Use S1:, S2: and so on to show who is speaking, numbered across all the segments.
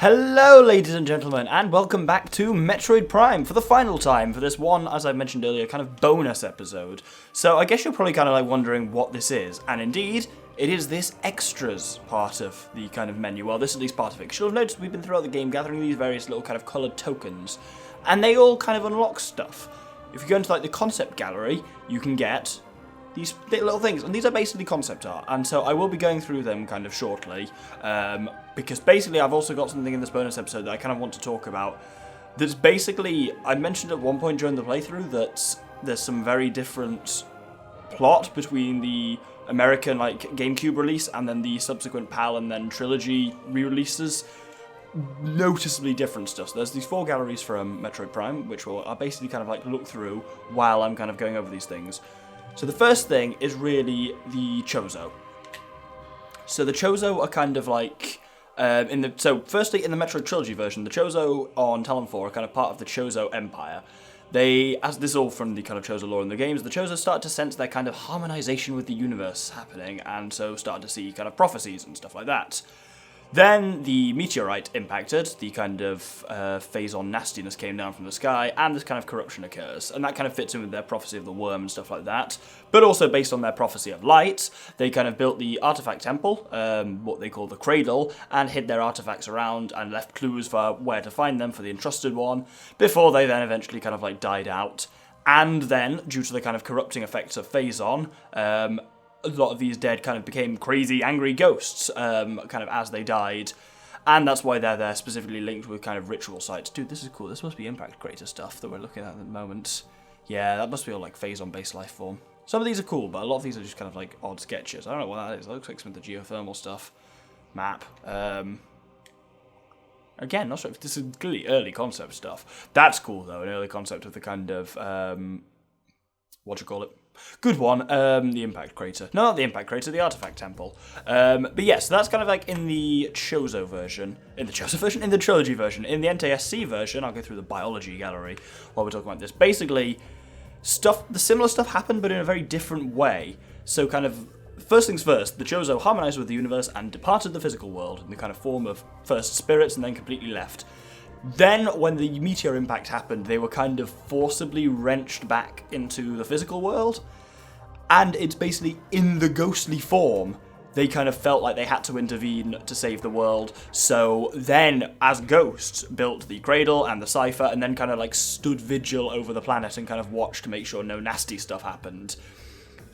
S1: Hello, ladies and gentlemen, and welcome back to Metroid Prime for the final time for this one, as I mentioned earlier, kind of bonus episode. So I guess you're probably kind of like wondering what this is, and indeed, it is this extras part of the kind of menu. Well, this is at least part of it, because you'll have noticed we've been throughout the game gathering these various little kind of coloured tokens, and they all kind of unlock stuff. If you go into like the concept gallery, you can get these little things, and these are basically concept art, and so I will be going through them kind of shortly, because basically I've also got something in this bonus episode that I kind of want to talk about. That's basically, I mentioned at one point during the playthrough that there's some very different plot between the American like GameCube release and then the subsequent PAL and then Trilogy re-releases. Noticeably different stuff. So there's these 4 galleries from Metroid Prime, which I'll basically kind of like look through while I'm kind of going over these things. So the first thing is really the Chozo. So the Chozo are kind of like, firstly in the Metroid Trilogy version, the Chozo on Talon 4 are kind of part of the Chozo Empire. As this is all from the kind of Chozo lore in the games, the Chozo start to sense their kind of harmonization with the universe happening, and so start to see kind of prophecies and stuff like that. Then the meteorite impacted, the kind of phase-on nastiness came down from the sky, and this kind of corruption occurs. And that kind of fits in with their prophecy of the worm and stuff like that. But also based on their prophecy of light, they kind of built the artifact temple, what they call the cradle, and hid their artifacts around and left clues for where to find them for the entrusted one, before they then eventually kind of like died out. And then, due to the kind of corrupting effects of phase-on, a lot of these dead kind of became crazy, angry ghosts, kind of as they died. And that's why they're there, specifically linked with kind of ritual sites. Dude, this is cool. This must be Impact Crater stuff that we're looking at the moment. Yeah, that must be all like phase-on-based life form. Some of these are cool, but a lot of these are just kind of like odd sketches. I don't know what that is. That looks like some of the geothermal stuff. Map. Again, not sure if this is clearly early concept stuff. That's cool, though, an early concept of the kind of, good one, the Impact Crater. No, not the Impact Crater, the Artifact Temple. But yes, so that's kind of like in the Chozo version. In the Trilogy version. In the NTSC version, I'll go through the biology gallery while we're talking about this. Basically, the similar stuff happened, but in a very different way. So kind of, first things first, the Chozo harmonized with the universe and departed the physical world in the kind of form of first spirits and then completely left. Then, when the meteor impact happened, they were kind of forcibly wrenched back into the physical world, and it's basically in the ghostly form. They kind of felt like they had to intervene to save the world, so then, as ghosts, built the cradle and the cipher, and then kind of like stood vigil over the planet and kind of watched to make sure no nasty stuff happened.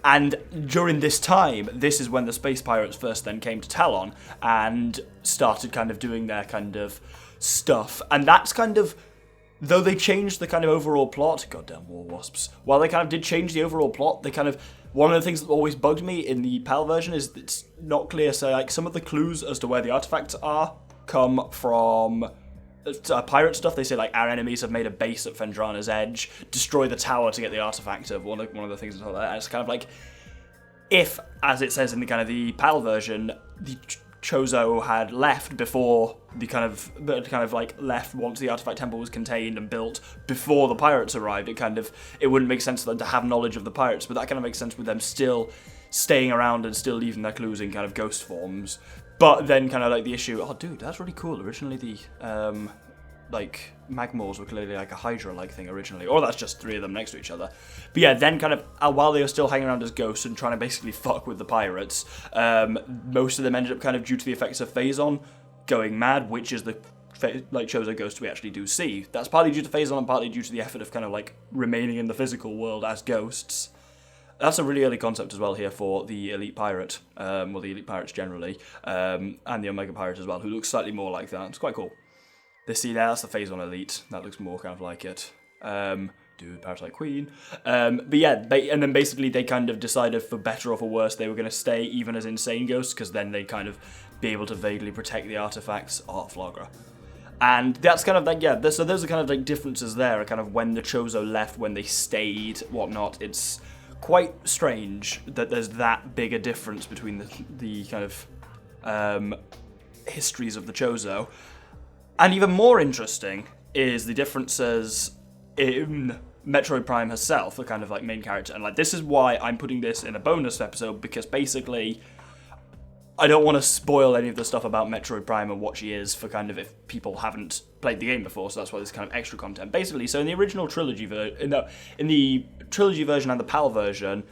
S1: And during this time, this is when the space pirates first then came to Talon, and started kind of doing their kind of stuff, and that's kind of, though they changed the kind of overall plot, goddamn war wasps, while they kind of did change the overall plot, they kind of, one of the things that always bugged me in the PAL version is it's not clear, so like some of the clues as to where the artifacts are come from pirate stuff. They say like our enemies have made a base at Fendrana's edge, destroy the tower to get the artifact of one of the things and all that, and it's kind of like, if, as it says in the kind of the PAL version, the Chozo had left before the kind of like left once the artifact temple was contained and built before the pirates arrived. It wouldn't make sense for them to have knowledge of the pirates, but that kind of makes sense with them still staying around and still leaving their clues in kind of ghost forms. But then kind of like the issue, oh dude, that's really cool. Originally the like Magmors were clearly like a Hydra-like thing originally, or that's just 3 of them next to each other. But yeah, then kind of while they were still hanging around as ghosts and trying to basically fuck with the pirates, most of them ended up kind of due to the effects of phase-on going mad, which is the like Chozo ghost we actually do see. That's partly due to phase-on and partly due to the effort of kind of like remaining in the physical world as ghosts. That's a really early concept as well here for the Elite Pirate, the Elite Pirates generally, and the Omega Pirate as well, who looks slightly more like that. It's quite cool. See there, that's the phase-on Elite. That looks more kind of like it. Dude, Parasite Queen. But yeah, and then basically they kind of decided for better or for worse they were going to stay even as insane ghosts, because then they'd kind of be able to vaguely protect the artifacts. Flagra. And that's kind of like, yeah, so those are kind of like differences there, kind of when the Chozo left, when they stayed, whatnot. It's quite strange that there's that big a difference between the kind of histories of the Chozo. And even more interesting is the differences in Metroid Prime herself, the kind of like main character. And like this is why I'm putting this in a bonus episode, because basically I don't want to spoil any of the stuff about Metroid Prime and what she is for kind of if people haven't played the game before, so that's why there's kind of extra content. Basically, so in the original trilogy in the trilogy version and the PAL version,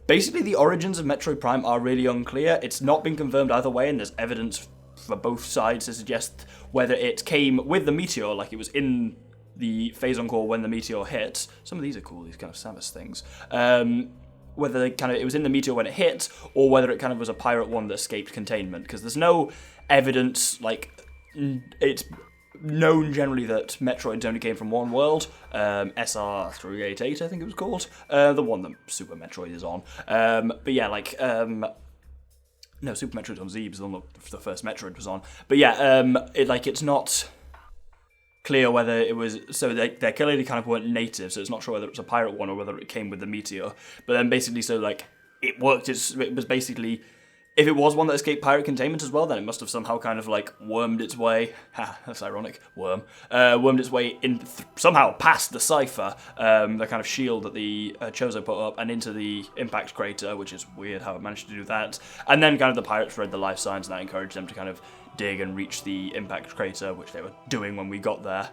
S1: basically the origins of Metroid Prime are really unclear. It's not been confirmed either way, and there's evidence for both sides to suggest whether it came with the meteor, like it was in the Phazon core when the meteor hit. Some of these are cool, these kind of Samus things. Whether it was in the meteor when it hit, or whether it kind of was a pirate one that escaped containment, because there's no evidence, like, it's known generally that Metroids only came from one world, SR388 I think it was called, the one that Super Metroid is on, but yeah, like, no, Super Metroid's on Zebes, the one the first Metroid was on, but yeah, it's not clear whether it was, so they clearly kind of weren't native, so it's not sure whether it was a pirate one or whether it came with the meteor, but then basically, so like, it worked, it was basically, if it was one that escaped pirate containment as well, then it must have somehow kind of like wormed its way, that's ironic, wormed its way in, somehow past the cipher, the kind of shield that the Chozo put up, and into the impact crater, which is weird how it managed to do that, and then kind of the pirates read the life signs, and that encouraged them to kind of dig and reach the impact crater, which they were doing when we got there.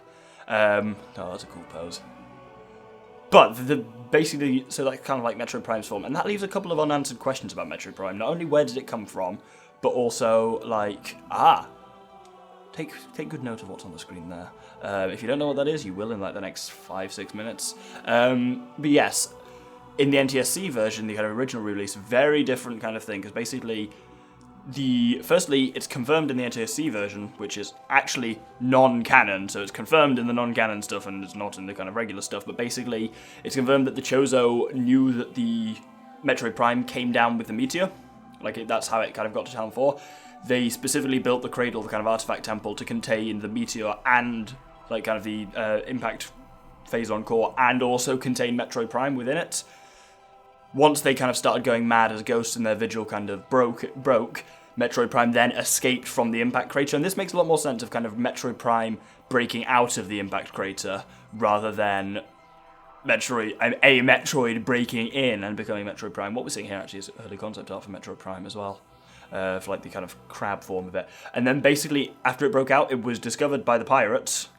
S1: Oh, that's a cool pose. But basically, so that's kind of like Metroid Prime's form, and that leaves a couple of unanswered questions about Metroid Prime. Not only where did it come from, but also like, take good note of what's on the screen there. If you don't know what that is, you will in like the next 5-6 minutes. But yes, in the NTSC version, the kind of original release, very different kind of thing, because basically, firstly, it's confirmed in the NTSC version, which is actually non-canon, so it's confirmed in the non-canon stuff and it's not in the kind of regular stuff, but basically it's confirmed that the Chozo knew that the Metroid Prime came down with the meteor, that's how it kind of got to Town 4. They specifically built the cradle, the kind of artifact temple, to contain the meteor and like kind of the impact Phazon core, and also contain Metroid Prime within it. Once they kind of started going mad as ghosts and their vigil kind of broke, Metroid Prime then escaped from the impact crater, and this makes a lot more sense of kind of Metroid Prime breaking out of the impact crater rather than a Metroid breaking in and becoming Metroid Prime. What we're seeing here actually is early concept art for Metroid Prime as well, for like the kind of crab form of it. And then basically, after it broke out, it was discovered by the pirates,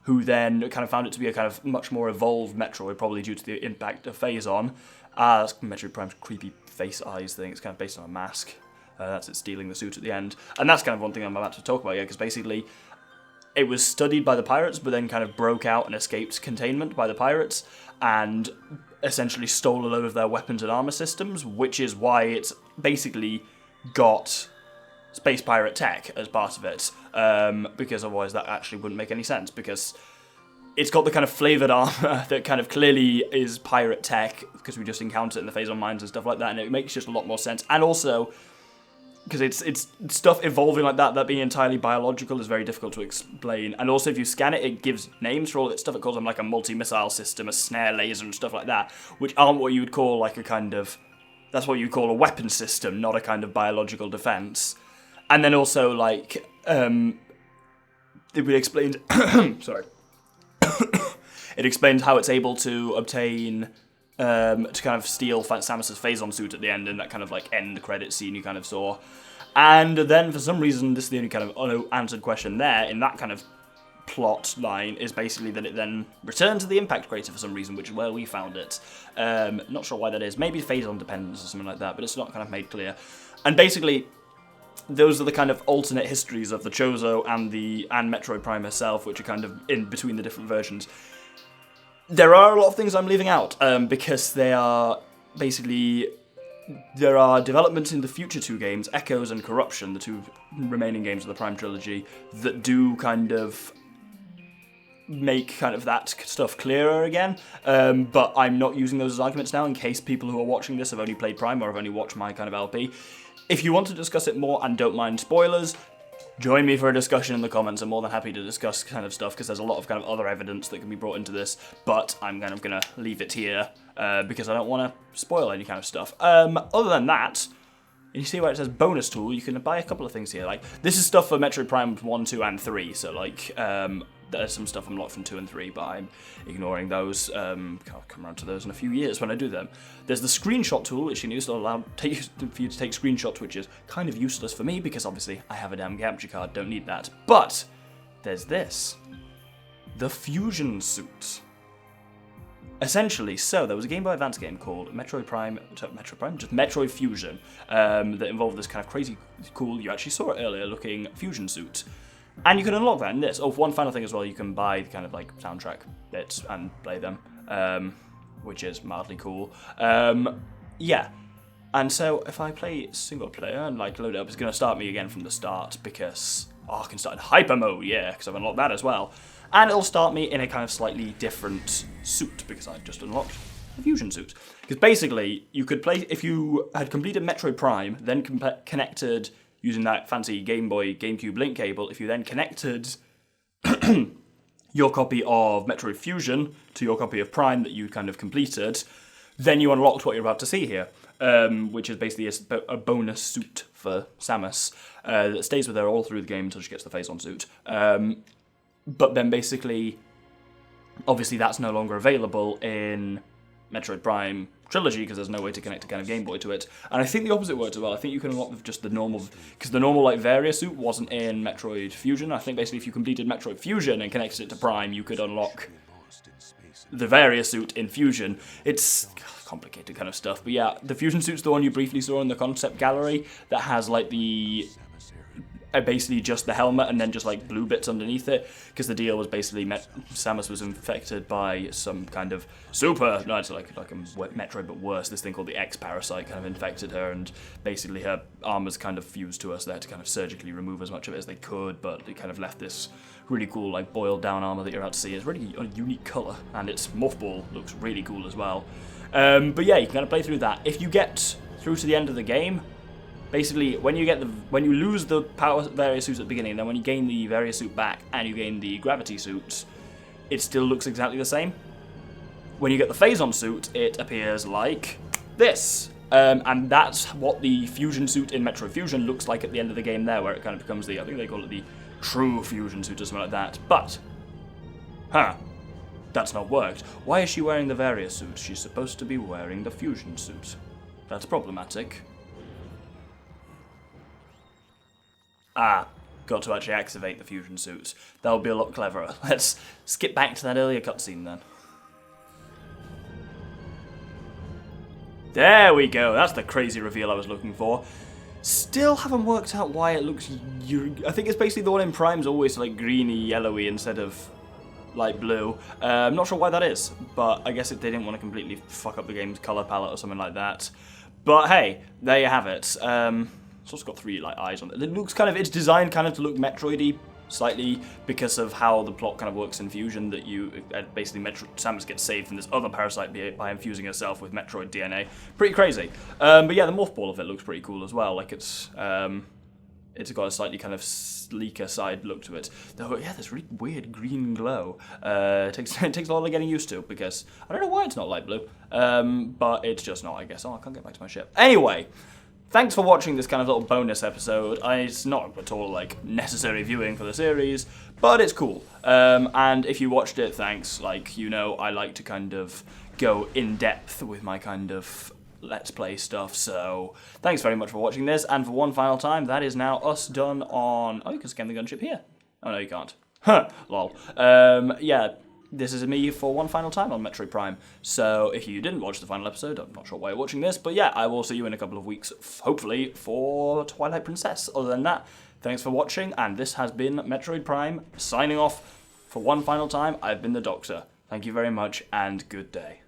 S1: who then kind of found it to be a kind of much more evolved Metroid, probably due to the impact of Phazon. That's Metroid Prime's creepy face eyes thing. It's kind of based on a mask. That's it stealing the suit at the end. And that's kind of one thing I'm about to talk about, yeah, because basically it was studied by the pirates, but then kind of broke out and escaped containment by the pirates, and essentially stole a load of their weapons and armor systems, which is why it's basically got space pirate tech as part of it, because otherwise that actually wouldn't make any sense, because it's got the kind of flavoured armor that kind of clearly is pirate tech, because we just encounter it in the Phazon mines and stuff like that, and it makes just a lot more sense. And also, because it's stuff evolving like that being entirely biological is very difficult to explain. And also, if you scan it, it gives names for all its stuff. It calls them like a multi-missile system, a snare laser, and stuff like that, which aren't what you would call like a kind of... That's what you call a weapon system, not a kind of biological defense. And then also, like, it would explain... sorry. It explains how it's able to obtain, to kind of steal Samus's Phazon suit at the end, in that kind of like end credit scene you kind of saw. And then for some reason, this is the only kind of unanswered question there, in that kind of plot line, is basically that it then returned to the impact crater for some reason, which is where we found it. Not sure why that is. Maybe Phazon dependence or something like that, but it's not kind of made clear. And basically, those are the kind of alternate histories of the Chozo and Metroid Prime herself, which are kind of in between the different versions. There are a lot of things I'm leaving out, because they are basically... There are developments in the future two games, Echoes and Corruption, the two remaining games of the Prime trilogy, that do kind of make kind of that stuff clearer again, but I'm not using those as arguments now in case people who are watching this have only played Prime or have only watched my kind of LP. If you want to discuss it more and don't mind spoilers, join me for a discussion in the comments. I'm more than happy to discuss kind of stuff, because there's a lot of kind of other evidence that can be brought into this, but I'm kind of going to leave it here, because I don't want to spoil any kind of stuff. Other than that, you see where it says bonus tool, you can buy a couple of things here. Like, this is stuff for Metroid Prime 1, 2, and 3, so like, there's some stuff unlocked from 2 and 3, but I'm ignoring those. I'll come around to those in a few years when I do them. There's the screenshot tool, which you can use to allow for you to take screenshots, which is kind of useless for me because obviously I have a damn capture card, don't need that. But there's this, the fusion suit. Essentially, so there was a Game Boy Advance game called Metroid Fusion, that involved this kind of crazy, cool, you actually saw it earlier, looking fusion suit. And you can unlock that in this. Oh, one final thing as well, you can buy the kind of like soundtrack bits and play them, which is mildly cool. Yeah. And so if I play single player and like load it up, it's going to start me again from the start because, I can start in hyper mode, yeah, because I've unlocked that as well. And it'll start me in a kind of slightly different suit because I just unlocked the fusion suit. Because basically, you could play, if you had completed Metroid Prime, then connected using that fancy Game Boy, GameCube link cable, if you then connected your copy of Metroid Fusion to your copy of Prime that you kind of completed, then you unlocked what you're about to see here, which is basically a bonus suit for Samus that stays with her all through the game until she gets the face-on suit. But then basically, obviously that's no longer available in Metroid Prime Trilogy because there's no way to connect a kind of Game Boy to it. And I think the opposite works as well. I think you can unlock just the normal, because the normal like Varia suit wasn't in Metroid Fusion. I think basically if you completed Metroid Fusion and connected it to Prime, you could unlock the Varia suit in Fusion. It's complicated kind of stuff. But yeah, the Fusion suit's the one you briefly saw in the concept gallery that has like the basically just the helmet and then just like blue bits underneath it, because the deal was basically Samus was infected by some kind of super, no, it's like a Metroid but worse, this thing called the X parasite kind of infected her, and basically her armor's kind of fused to us. They had to kind of surgically remove as much of it as they could, but it kind of left this really cool like boiled down armor that you're about to see. It's really a unique color, and its mothball looks really cool as well. But yeah, you can kind of play through that. If you get through to the end of the game, basically, when you lose the power Varia suit at the beginning, then when you gain the Varia suit back and you gain the gravity suit, it still looks exactly the same. When you get the phase-on suit, it appears like this. And that's what the fusion suit in Metroid Fusion looks like at the end of the game there, where it kind of becomes I think they call it the true fusion suit or something like that. But, that's not worked. Why is she wearing the Varia suit? She's supposed to be wearing the fusion suit. That's problematic. Got to actually activate the fusion suits. That would be a lot cleverer. Let's skip back to that earlier cutscene then. There we go, that's the crazy reveal I was looking for. Still haven't worked out why it looks... I think it's basically the one in Prime's always like greeny, yellowy instead of light blue. I'm not sure why that is, but I guess they didn't want to completely fuck up the game's colour palette or something like that. But hey, there you have it. It's also got 3 like eyes on it. It looks it's designed kind of to look Metroid-y slightly because of how the plot kind of works in Fusion, that you basically Samus gets saved from this other parasite by infusing herself with Metroid DNA. Pretty crazy. But yeah, the mothball of it looks pretty cool as well. Like it's got a slightly kind of sleeker side look to it. Though yeah, this really weird green glow. It takes a lot of getting used to because I don't know why it's not light blue. But it's just not, I guess. Oh, I can't get back to my ship. Anyway. Thanks for watching this kind of little bonus episode. It's not at all like necessary viewing for the series, but it's cool. And if you watched it, thanks. Like, you know, I like to kind of go in depth with my kind of Let's Play stuff. So thanks very much for watching this. And for one final time, that is now us done on... Oh, you can scan the gunship here. Oh, no, you can't. Huh, lol. Yeah. This is me for one final time on Metroid Prime. So if you didn't watch the final episode, I'm not sure why you're watching this, but yeah, I will see you in a couple of weeks, hopefully, for Twilight Princess. Other than that, thanks for watching, and this has been Metroid Prime, signing off for one final time. I've been the Doctor. Thank you very much, and good day.